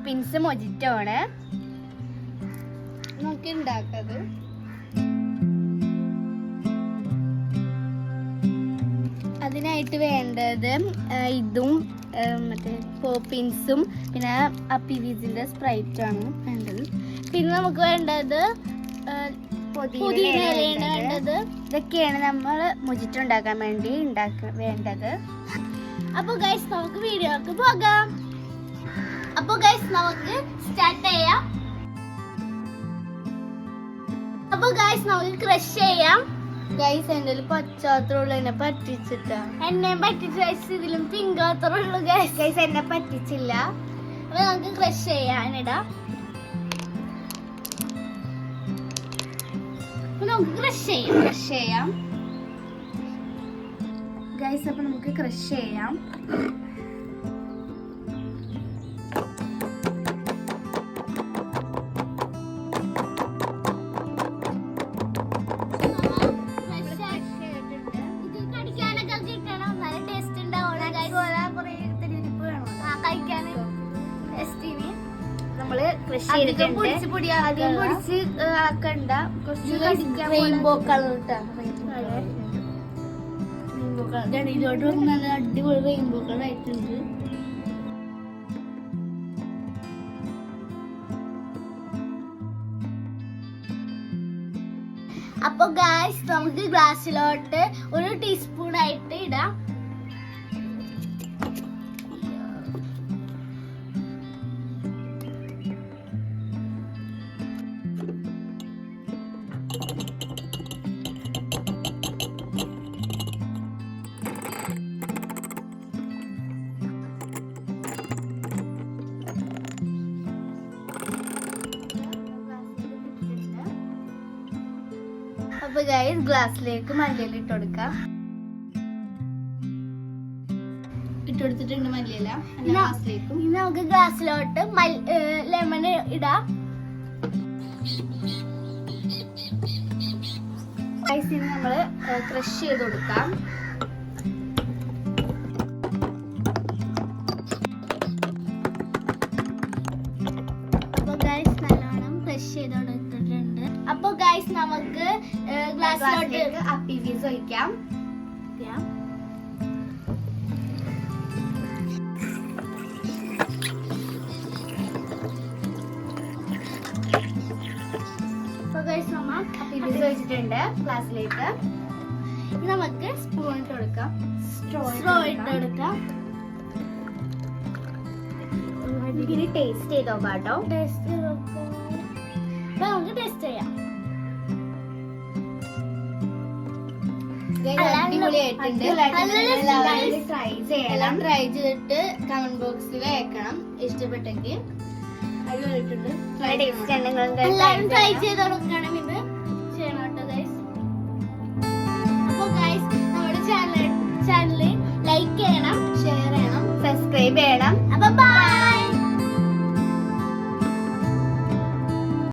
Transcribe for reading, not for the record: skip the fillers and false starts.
Poppins mojito ആണ്. നമുക്ക് ഉണ്ടാക്കത്. അതിനായിട്ട് വേണ്ടത് ഇതും മറ്റേ പോപ്പിൻസും പിന്നെ അപ്പിവീസിന്റെ സ്പ്രൈറ്റും ആണ് വേണ്ടത്. പിന്നെ നമുക്ക് വേണ്ടത് പുതിനയിലയാണ് വേണ്ടത്. ഇതൊക്കെയാണ് നമ്മൾ മൊജിറ്റോ ഉണ്ടാക്കാൻ വേണ്ടി വേണ്ടത്. അപ്പോൾ ഗൈസ് നമുക്ക് വീഡിയോക്ക് പോകാം. അപ്പോൾ ഗൈസ് നമുക്ക് സ്റ്റാർട്ട് ചെയ്യാം. അപ്പോൾ ഗൈസ് നമുക്ക് ക്രഷ് ചെയ്യാം. ഗൈസ് എൻ്റെ പച്ചാത്രമുള്ള എന്നെ പറ്റിച്ചിട്ടാ. എന്നെ പറ്റിച്ച ഗൈസ് ഇതിലും പിങ്ക് മാത്രമുള്ളൂ ഗൈസ്. ഗൈസ് എന്നെ പറ്റിച്ചില്ല. അപ്പൊ നമുക്ക് ക്രഷ് ചെയ്യാനിടാം. നമുക്ക് ക്രഷ് ചെയ്യാം ഗൈസ്. അപ്പൊ നമുക്ക് ക്രഷ് ചെയ്യാം. അധികം പൊടിച്ച് ആക്കണ്ട. കുറച്ച് റെയിൻബോ കളർ ഇതോട്ട് നല്ല അടിപൊളി റെയിൻബോ കളർ ആയിട്ടുണ്ട്. അപ്പൊ ഗായ്സ് നമുക്ക് ഗ്ലാസ്സിലോട്ട് 1 ടീസ്പൂൺ ആയിട്ട് ഇടാം. അപ്പൊ ഗൈസ് ഗ്ലാസ്സിലേക്ക് മല്ലിയില ഇട്ട് കൊടുക്കാം. ഇട്ടുകൊടുത്തിട്ടുണ്ട് മല്ലിയില ഗ്ലാസ്സിലേക്കും. ഇനി നമുക്ക് ഗ്ലാസ്സിലോട്ട് ലെമൺ ഇടാം. ഗൈസ് ഇനി നമ്മള് ക്രഷ് ചെയ്ത് കൊടുക്കാം. അപ്പൊ ഗൈസ് നല്ലോണം ക്രഷ് ചെയ്ത് കൊടുത്തിട്ടുണ്ട്. അപ്പൊ ഗൈസ് നമുക്ക് ഗ്ലാസ്സിലോട്ട് അപ്പിവീസ് ഒഴിക്കാം. അപ്പൊ ഗൈസ് നമ്മ അപ്പിവീസ് ഒഴിച്ചിട്ടുണ്ട് ഗ്ലാസ്സിലേക്ക്. നമുക്ക് സ്പൂൺ ഇട്ട് കൊടുക്കാം. സ്ട്രോ ഇട്ട് കൊടുക്കാം. ഇതിന് ടേസ്റ്റ് ചെയ്ത് നോക്കാം കേട്ടോ. ടേസ്റ്റ് ചെയ്ത് നോക്കാം. അപ്പൊ നമുക്ക് ടേസ്റ്റ് ചെയ്യാം. അടിപൊളിയായിട്ടുണ്ട്. ട്രൈ ചെയ്തിട്ട് കമന്റ് ബോക്സിൽ അയക്കണം ഇഷ്ടപ്പെട്ടെങ്കിൽ. അടിപൊളിയായിട്ടുണ്ട്. എല്ലാവരും ട്രൈ ചെയ്ത് കൊടുക്കണം ഇത്.